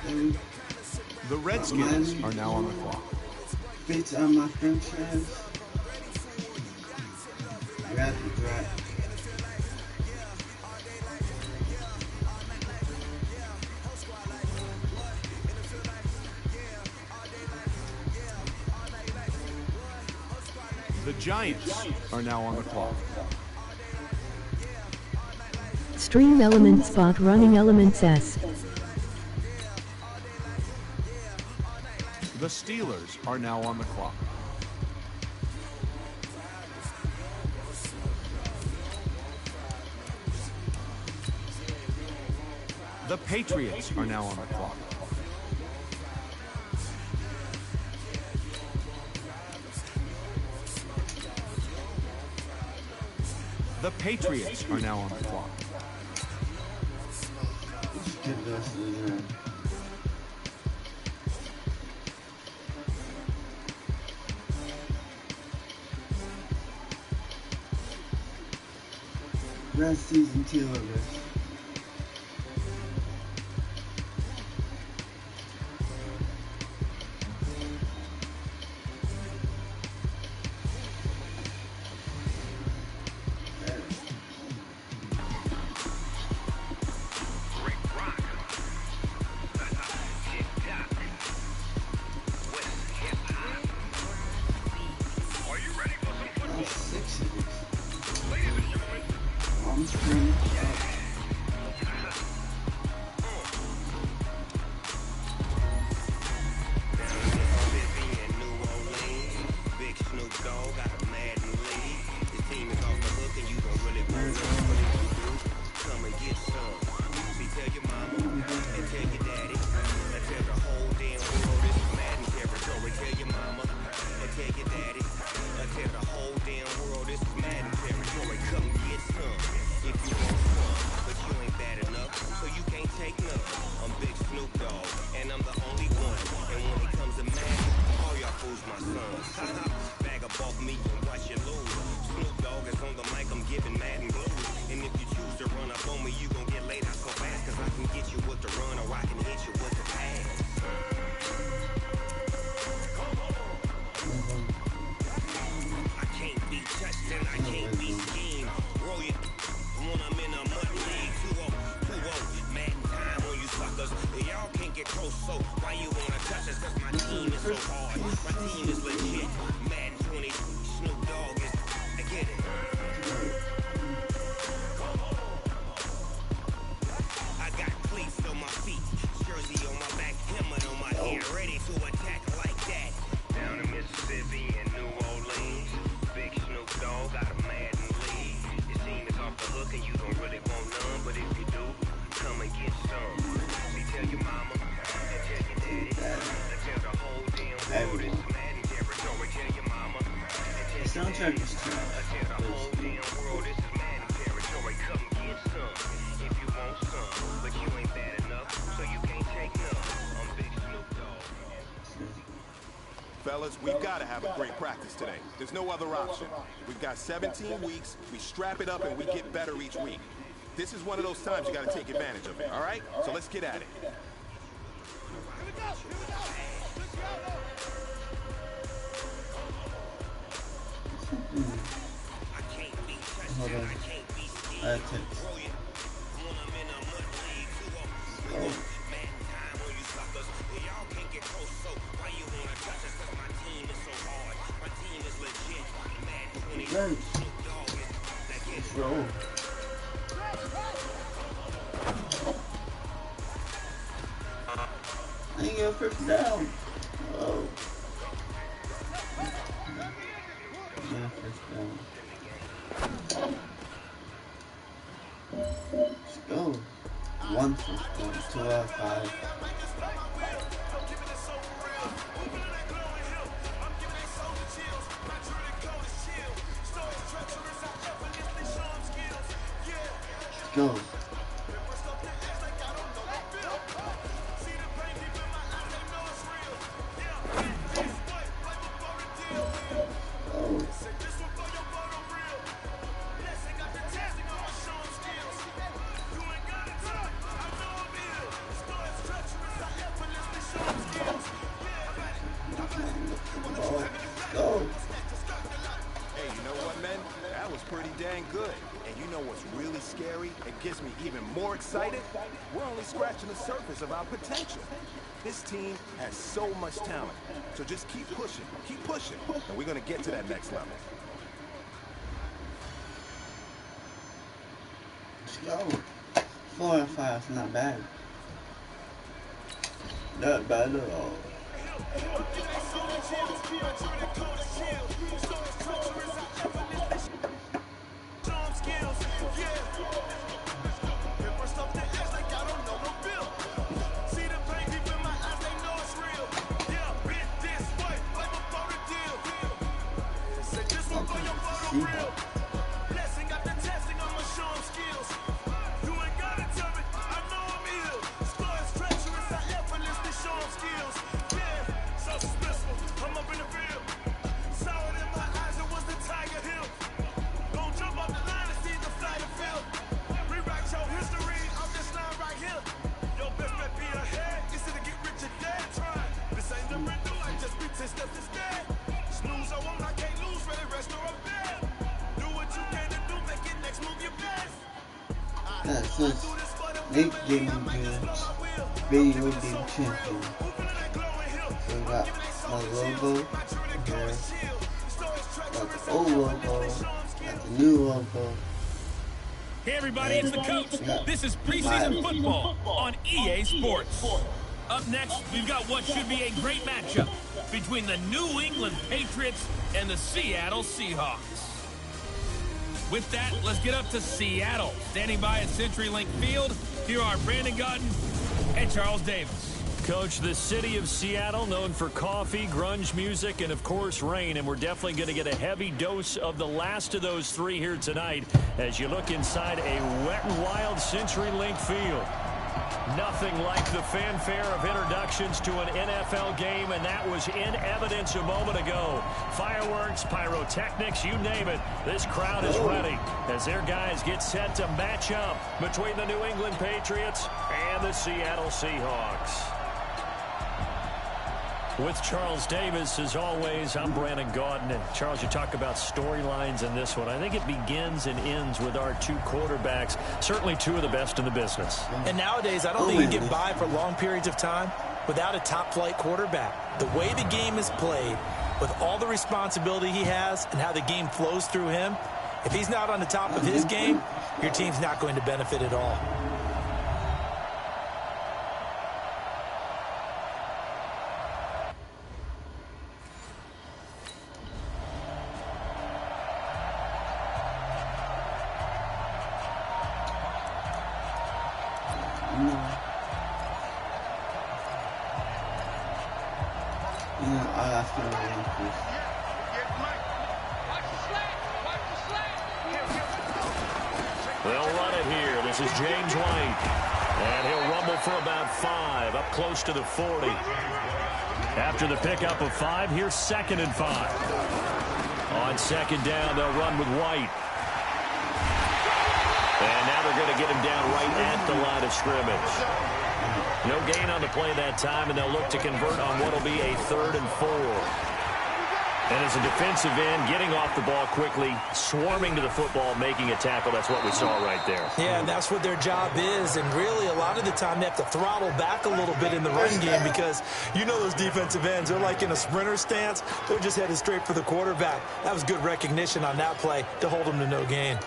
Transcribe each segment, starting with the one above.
The Redskins are now on the clock. Beats on my franchise. Rapid draft. The Giants are now on the clock. Stream elements bot running elements S. The Steelers are now on the clock. The Patriots are now on the clock. The Patriots are now on the clock. Let's get this in there. Last season 2 of this. Soundtrack is trash. Fellas, we've got to have a great practice today. There's no other option. We've got 17 weeks, we strap it up and we get better each week. This is one of those times you got to take advantage of it, all right? So let's get at it. Hold on. Text. Let's roll. I ain't got first down. Oh. Yeah, first down. Let's go. 1 first down. 2 out of 5. Let's go. even more excited? We're only scratching the surface of our potential. This team has so much talent. So just keep pushing, and we're going to get to that next level. Let's go. 4 and 5 is not bad. Not bad at all. Since Nick Gaming Games Video Game Champion. So we got my logo here, got the old logo, got the new logo. Hey everybody, it's the coach. This is preseason football on EA Sports. Up next, we've got what should be a great matchup between the New England Patriots and the Seattle Seahawks. With that, let's get up to Seattle. Standing by at CenturyLink Field, here are Brandon Gaudin and Charles Davis. Coach, the city of Seattle, known for coffee, grunge music, and, of course, rain. And we're definitely going to get a heavy dose of the last of those three here tonight as you look inside a wet and wild CenturyLink Field. Nothing like the fanfare of introductions to an NFL game, and that was in evidence a moment ago. Fireworks, pyrotechnics, you name it. This crowd is ready as their guys get set to match up between the New England Patriots and the Seattle Seahawks. With Charles Davis, as always, I'm Brandon Gaudin. And Charles, you talk about storylines in this one. I think it begins and ends with our two quarterbacks, certainly two of the best in the business. And nowadays, I don't think you can get by for long periods of time without a top-flight quarterback. The way the game is played, with all the responsibility he has and how the game flows through him, if he's not on the top of his game, your team's not going to benefit at all. They'll run it here. This is James White. And he'll rumble for about 5, up close to the 40. After the pickup of 5, here's 2nd and 5. On 2nd down, they'll run with White. And now they're going to get him down right at the line of scrimmage. No gain on the play that time, and they'll look to convert on what will be a 3rd and 4. And as a defensive end, getting off the ball quickly, swarming to the football, making a tackle, that's what we saw right there. Yeah, and that's what their job is. And really, a lot of the time, they have to throttle back a little bit in the run game because you know those defensive ends, they're like in a sprinter stance. They're just headed straight for the quarterback. That was good recognition on that play to hold them to no gain.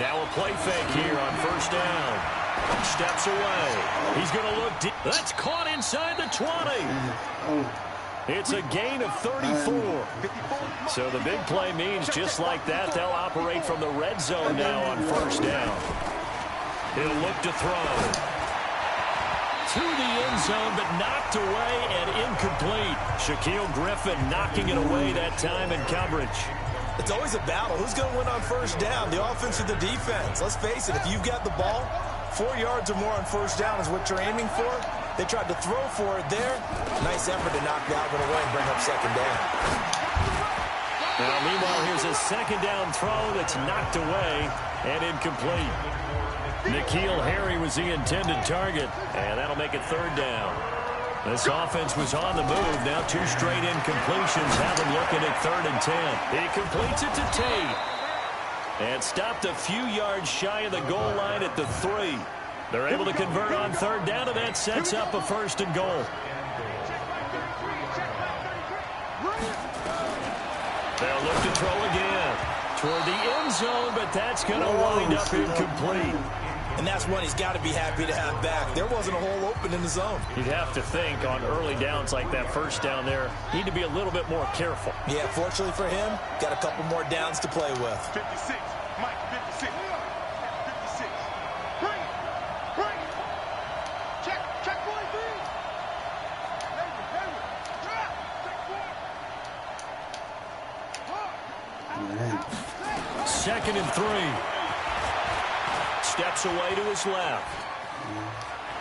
Now a play fake here on 1st down. Steps away. He's going to look deep. That's caught inside the 20. It's a gain of 34. So the big play means just like that, they'll operate from the red zone now on 1st down. He'll look to throw. To the end zone, but knocked away and incomplete. Shaquille Griffin knocking it away that time in coverage. It's always a battle. Who's going to win on 1st down, the offense or the defense? Let's face it, if you've got the ball, 4 yards or more on 1st down is what you're aiming for. They tried to throw for it there. Nice effort to knock Dalvin away and bring up 2nd down. Now, meanwhile, here's a 2nd down throw that's knocked away and incomplete. N'Keal Harry was the intended target, and that'll make it 3rd down. This offense was on the move. Now 2 straight incompletions have them looking at 3rd and 10. He completes it to Tate. And stopped a few yards shy of the goal line at the 3. They're able to convert on 3rd down, and that sets up a 1st and goal. They'll look to throw again toward the end zone, but that's going to wind up incomplete. And that's one he's got to be happy to have back. There wasn't a hole open in the zone. You'd have to think on early downs like that 1st down there, need to be a little bit more careful. Yeah, fortunately for him, got a couple more downs to play with. 56, Mike, 56. 56. Bring it. Bring it. Check 1B. Check. 2nd and 3. Steps away to his left.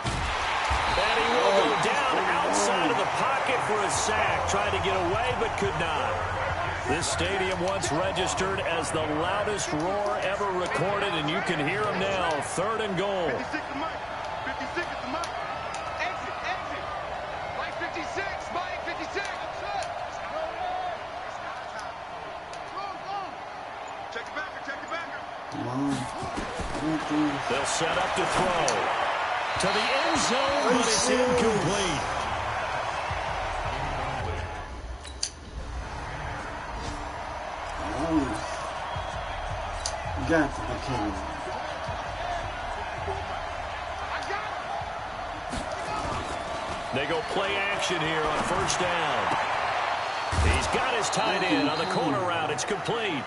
And he will go down outside of the pocket for a sack. Tried to get away, but could not. This stadium once registered as the loudest roar ever recorded, and you can hear him now. 3rd and goal. 56 to Mike. 56 to Mike. Exit. Mike 56. Mike 56. Check the backer. Come on. They'll set up to throw. To the end zone, but it's incomplete. Got to be kidding me. They go play action here on 1st down. He's got his tight end on the corner route. It's complete.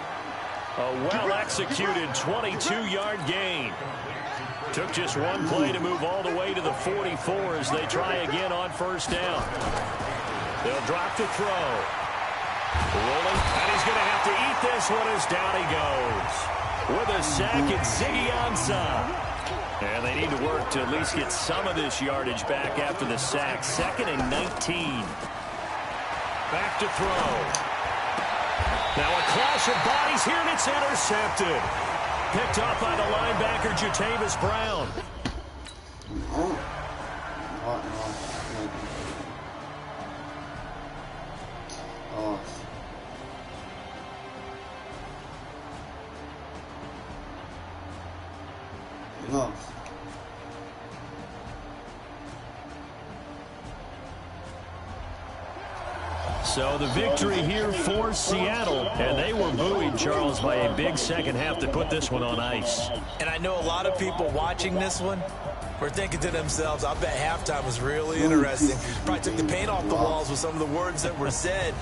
A well-executed 22-yard gain. Took just one play to move all the way to the 44 as they try again on 1st down. They'll drop to throw. Rolling, and he's going to have to eat this one as down he goes. With a sack, it's Ziggy Ansah. And they need to work to at least get some of this yardage back after the sack. 2nd and 19. Back to throw. Now a clash of bodies here, and it's intercepted. Picked off by the linebacker, Jatavis Brown. So the victory here for Seattle, and they were buoyed, Charles, by a big second half to put this one on ice. And I know a lot of people watching this one were thinking to themselves, I bet halftime was really interesting. Probably took the paint off the walls with some of the words that were said.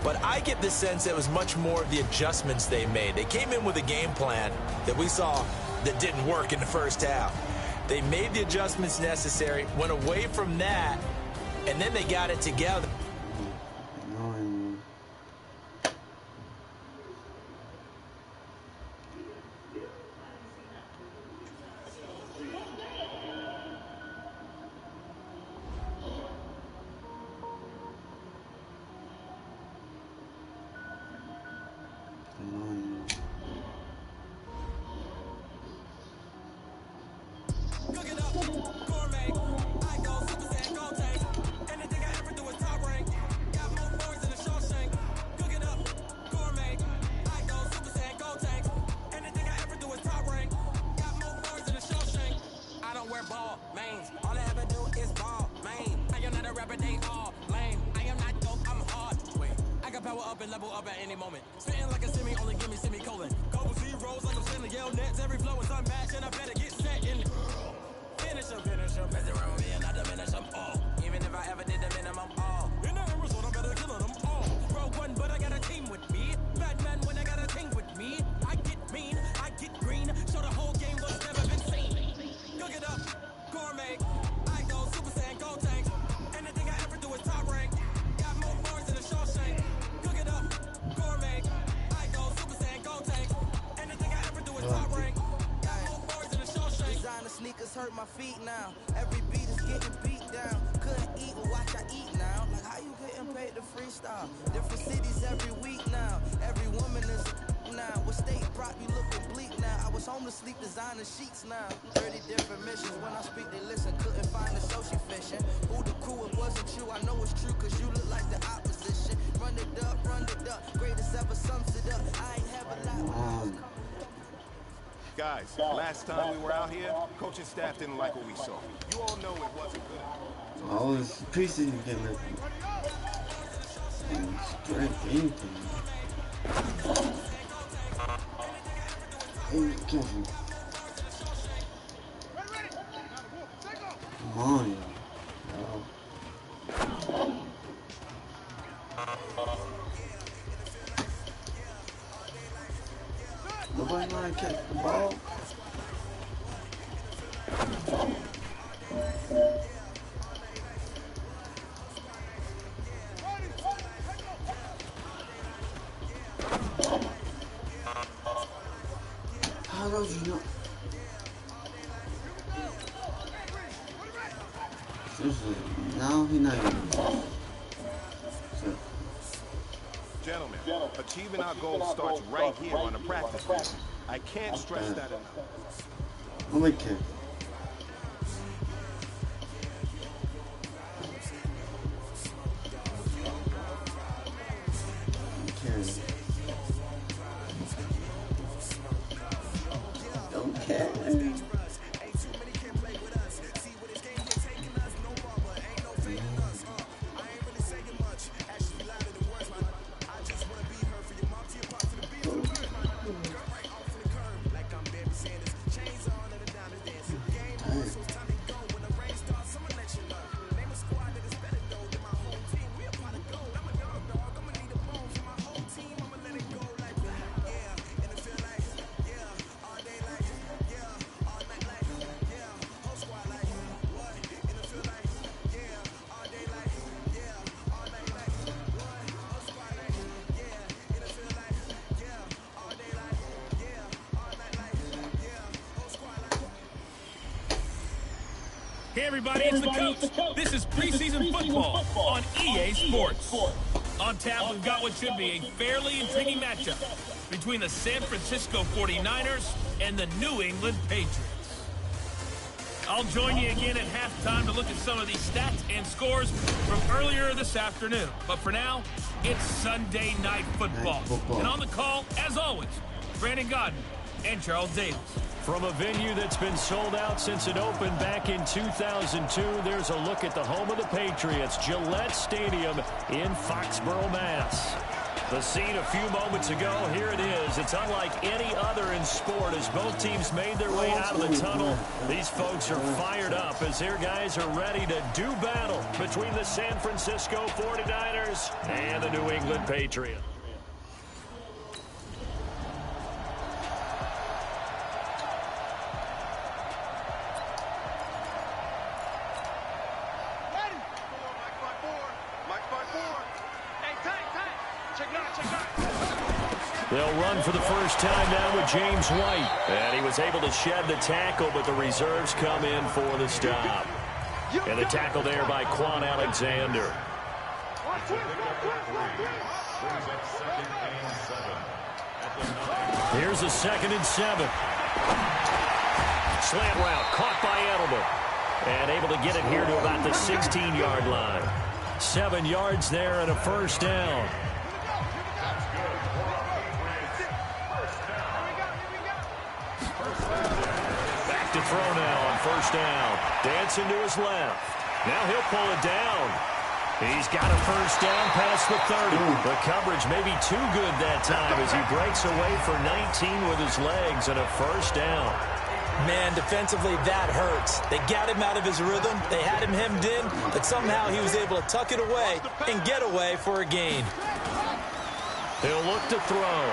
But I get the sense it was much more of the adjustments they made. They came in with a game plan that we saw that didn't work in the 1st half. They made the adjustments necessary, went away from that, and then they got it together. Hurt my feet now. Every beat is getting beat down. Couldn't eat or watch I eat now. Like how you getting paid to freestyle? Different cities every week now. Every woman is now. With state prop, you looking bleak now. I was home to sleep, designing sheets now. 30 different missions. When I speak, they listen. Couldn't find the social fishing. Who the crew, it wasn't you. I know it's true, cause you look like the opposition. Run it up, greatest ever sums it up. I ain't have a lot. Guys, last time we were out here, coaching staff didn't like what we saw. You all know it wasn't good. I was preseason getting it. Strength anything. Hey, careful. Come on, yo. Nobody know how to catch the ball. How does you know? Seriously, now he not even. Gentlemen, achieving our goal starts right here on the practice field. I can't stress that enough. Oh my God. Don't care. Hey everybody, it's the coach. This is preseason football on EA Sports. On tap, we've got what should be a fairly intriguing matchup between the San Francisco 49ers and the New England Patriots. I'll join you again at halftime to look at some of these stats and scores from earlier this afternoon. But for now, it's Sunday Night Football. And on the call, as always, Brandon Godden and Charles Davis. From a venue that's been sold out since it opened back in 2002, there's a look at the home of the Patriots, Gillette Stadium in Foxborough, Mass. The scene a few moments ago, here it is. It's unlike any other in sport as both teams made their way out of the tunnel. These folks are fired up as their guys are ready to do battle between the San Francisco 49ers and the New England Patriots. They'll run for the first time now with James White. And he was able to shed the tackle, but the reserves come in for the stop. And the tackle there by Quan Alexander. Here's a 2nd and 7. Slant route caught by Edelman. And able to get it here to about the 16-yard line. 7 yards there and a first down. To throw now on first down. Dancing to his left. Now he'll pull it down. He's got a first down past the 30. The coverage may be too good that time as he breaks away for 19 with his legs and a first down. Man, defensively, that hurts. They got him out of his rhythm. They had him hemmed in, but somehow he was able to tuck it away and get away for a gain. He'll look to throw.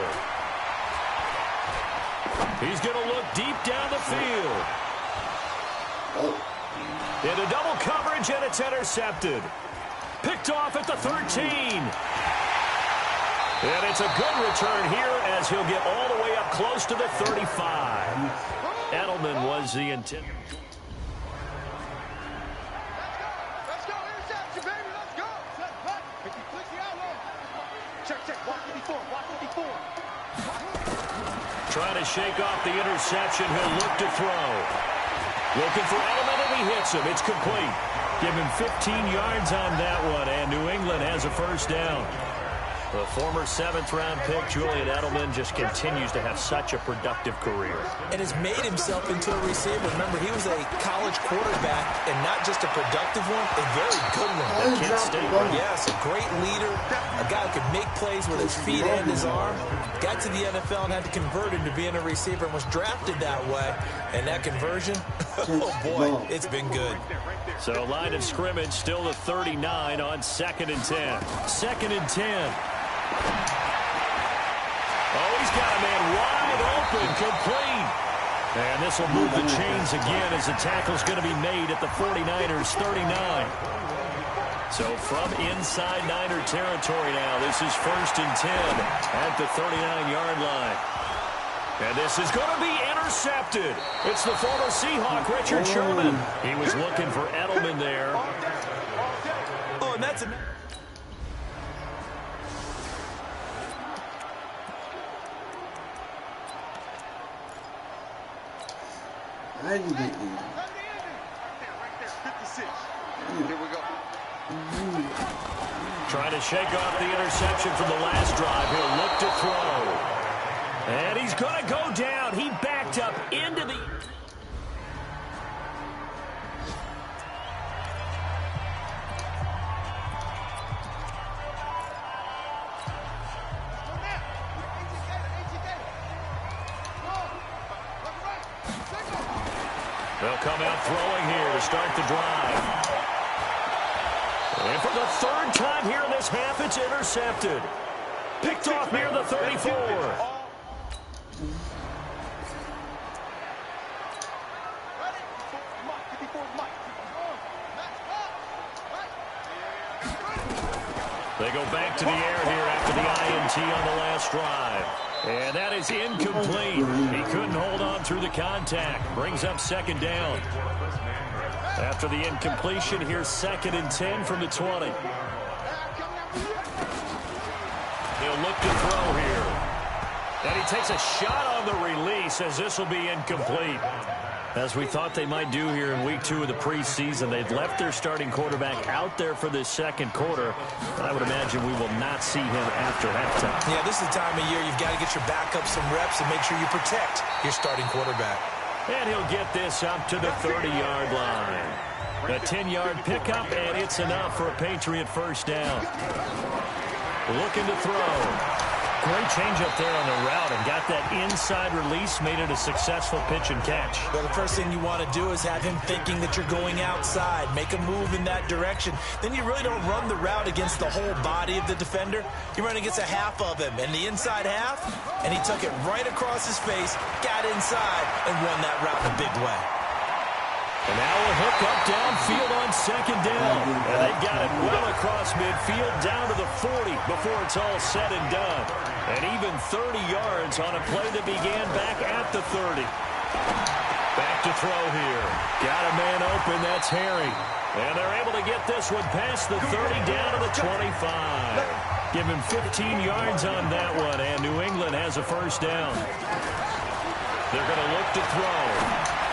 He's going to look deep down the field. Into double coverage, and it's intercepted. Picked off at the 13. And it's a good return here as he'll get all the way up close to the 35. Edelman was the intent. Let's go, interception, baby, let's go. Check, watch 54, watch 54. Trying to shake off the interception. He'll look to throw. Looking for Edelman, and he hits him. It's complete. Give him 15 yards on that one, and New England has a first down. The former 7th-round pick, Julian Edelman, just continues to have such a productive career. And has made himself into a receiver. Remember, he was a college quarterback, and not just a productive one, a very good one. Kent State. Yes, a great leader, a guy who could make plays with his feet and his arm. Got to the NFL and had to convert into being a receiver and was drafted that way. And that conversion, oh boy, it's been good. So line of scrimmage still the 39 on 2nd and 10. 2nd and 10. Oh, he's got a man wide open, complete. And this will move the chains again as the tackle's going to be made at the 49ers 39. So from inside Niner territory now, this is 1st and 10 at the 39-yard line. And this is going to be intercepted. It's the former Seahawk, Richard Sherman. He was looking for Edelman there. Oh, and that's a... I didn't get it. Here we go. Trying to shake off the interception from the last drive. He'll look to throw. And he's going to go down. He backed up into the... They'll come out throwing here to start the drive. And for the 3rd time here in this half, it's intercepted. Picked off near the 34. They go back to the air here after the INT on the last drive. And that is incomplete. He couldn't hold on through the contact. Brings up 2nd down. After the incompletion, here's 2nd and 10 from the 20. He'll look to throw here. And he takes a shot on the release as this will be incomplete. As we thought they might do here in week 2 of the preseason, they've left their starting quarterback out there for this 2nd quarter. And I would imagine we will not see him after halftime. Yeah, this is the time of year you've got to get your backup some reps and make sure you protect your starting quarterback. And he'll get this up to the 30-yard line. A 10-yard pickup, and it's enough for a Patriot first down. Looking to throw. Great change up there on the route and got that inside release, made it a successful pitch and catch. Well, the first thing you want to do is have him thinking that you're going outside, make a move in that direction. Then you really don't run the route against the whole body of the defender. You run against a half of him, and the inside half, and he took it right across his face, got inside, and won that route in a big way. And now a hook up downfield on 2nd down. And they've got it well across midfield down to the 40 before it's all said and done. And even 30 yards on a play that began back at the 30. Back to throw here. Got a man open. That's Harry. And they're able to get this one past the 30 down to the 25. Give him 15 yards on that one. And New England has a first down. They're going to look to throw.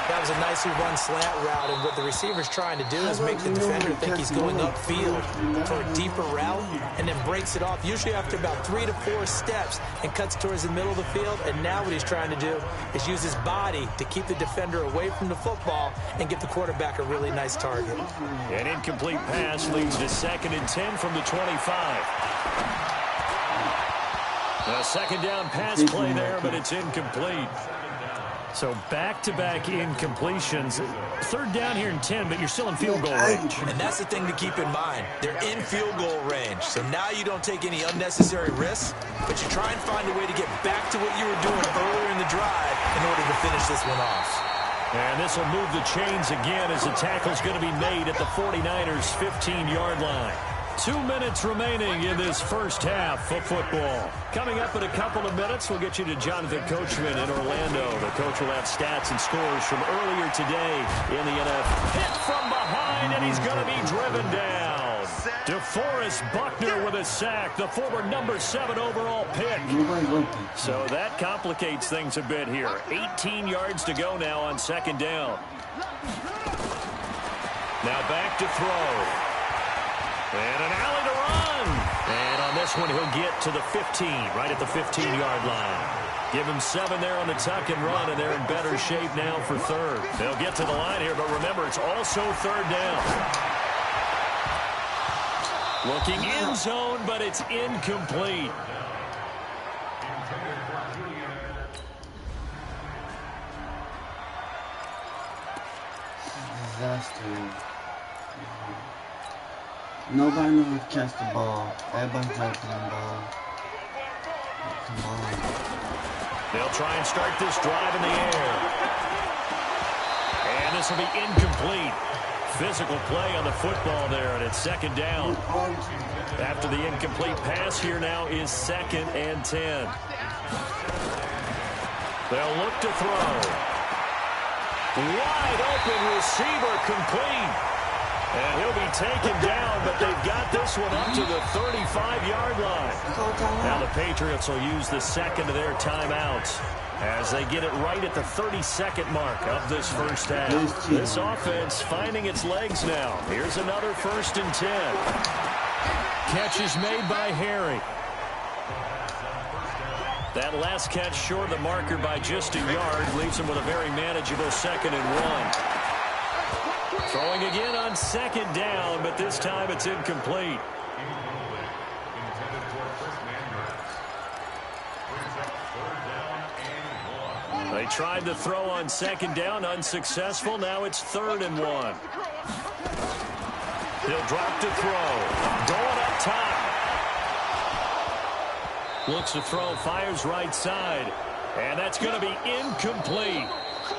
That was a nicely run slant route, and what the receiver's trying to do is make the defender think he's going upfield for a deeper route, and then breaks it off, usually after about 3 to 4 steps, and cuts towards the middle of the field. And now what he's trying to do is use his body to keep the defender away from the football and give the quarterback a really nice target. An incomplete pass leads to 2nd and 10 from the 25. A 2nd down pass play there, but it's incomplete. So back-to-back incompletions. 3rd down here in 10, but you're still in field goal range. And that's the thing to keep in mind. They're in field goal range. So now you don't take any unnecessary risks, but you try and find a way to get back to what you were doing earlier in the drive in order to finish this one off. And this will move the chains again as the tackle's going to be made at the 49ers' 15-yard line. 2 minutes remaining in this first half of football. Coming up in a couple of minutes, we'll get you to Jonathan Coachman in Orlando. The coach will have stats and scores from earlier today in the NFL. Hit from behind, and he's going to be driven down. DeForest Buckner with a sack, the former #7 overall pick. So that complicates things a bit here. 18 yards to go now on 2nd down. Now back to throw. And an alley to run. And on this one, he'll get to the 15, right at the 15-yard line. Give him 7 there on the tuck and run, and they're in better shape now for 3rd. They'll get to the line here, but remember, it's also 3rd down. Looking end zone, but it's incomplete. Disaster. Nobody knows how to catch the ball. Everybody's dropping the ball. Come on. They'll try and start this drive in the air. And this will be incomplete. Physical play on the football there, and it's 2nd down. After the incomplete pass, here now is 2nd and 10. They'll look to throw. Wide open receiver complete. And he'll be taken down, but they've got this one up to the 35-yard line. Now the Patriots will use the 2nd of their timeouts as they get it right at the 32nd mark of this first half. This offense finding its legs now. Here's another 1st and 10. Catch is made by Harry. That last catch short of the marker by just a yard leaves him with a very manageable 2nd and 1. Throwing again on 2nd down, but this time it's incomplete. They tried to throw on 2nd down, unsuccessful. Now it's 3rd and 1. He'll drop to throw. Going up top. Looks to throw, fires right side. And that's going to be incomplete.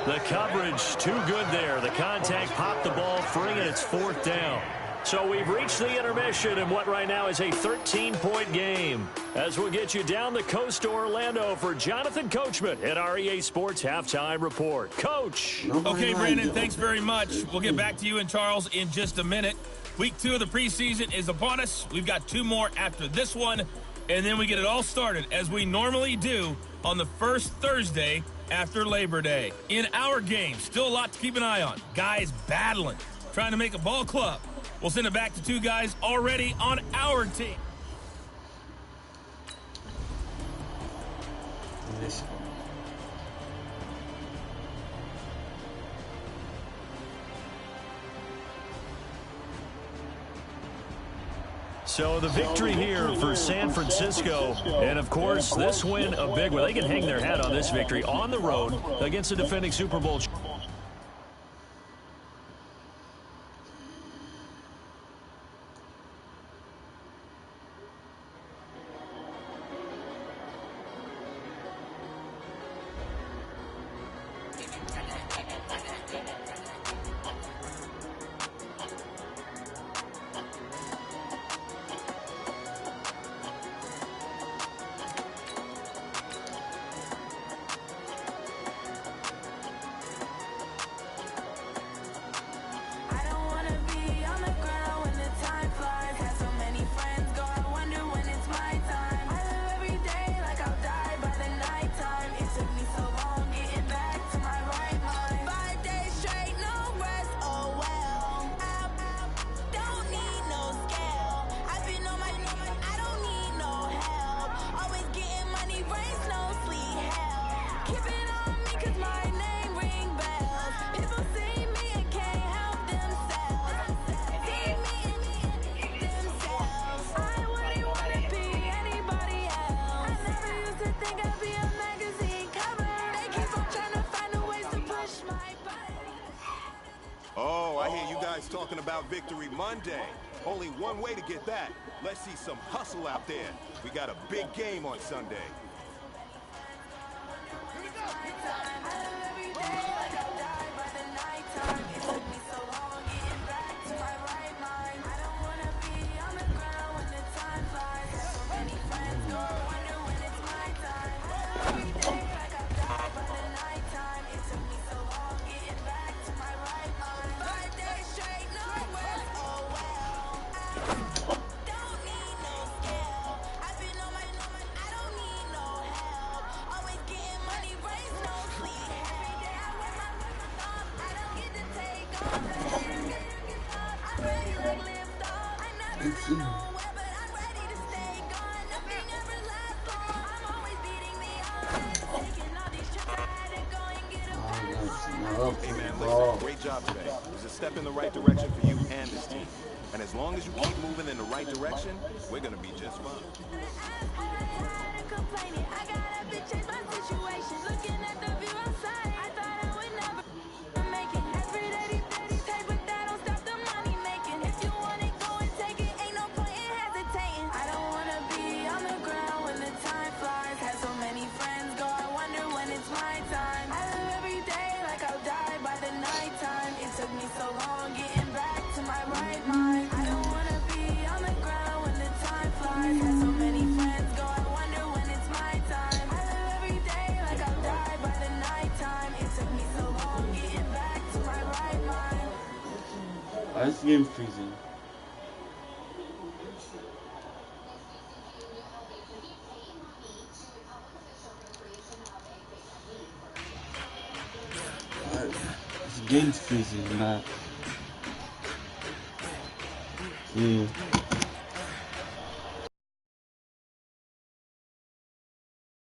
The coverage too good there. The contact popped the ball free, and it's 4th down. So we've reached the intermission in what right now is a 13-point game. As we'll get you down the coast to Orlando for Jonathan Coachman at our EA Sports Halftime Report. Coach. Okay, Brandon, thanks very much. We'll get back to you and Charles in just a minute. Week 2 of the preseason is upon us. We've got 2 more after this one, and then we get it all started, as we normally do, on the first Thursday after Labor Day. In our game, still a lot to keep an eye on. Guys battling, trying to make a ball club. We'll send it back to 2 guys already on our team. So the victory here for San Francisco, and of course this win a big one. They can hang their hat on this victory on the road against the defending Super Bowl. Talking about Victory Monday. Only one way to get that. Let's see some hustle out there. We got a big game on Sunday. see. Hey man, listen, great job today. It was a step in the right direction for you and this team. And as long as you keep moving in the right direction, we're gonna be just fine. This game freezing. This game's freezing, not. Yeah.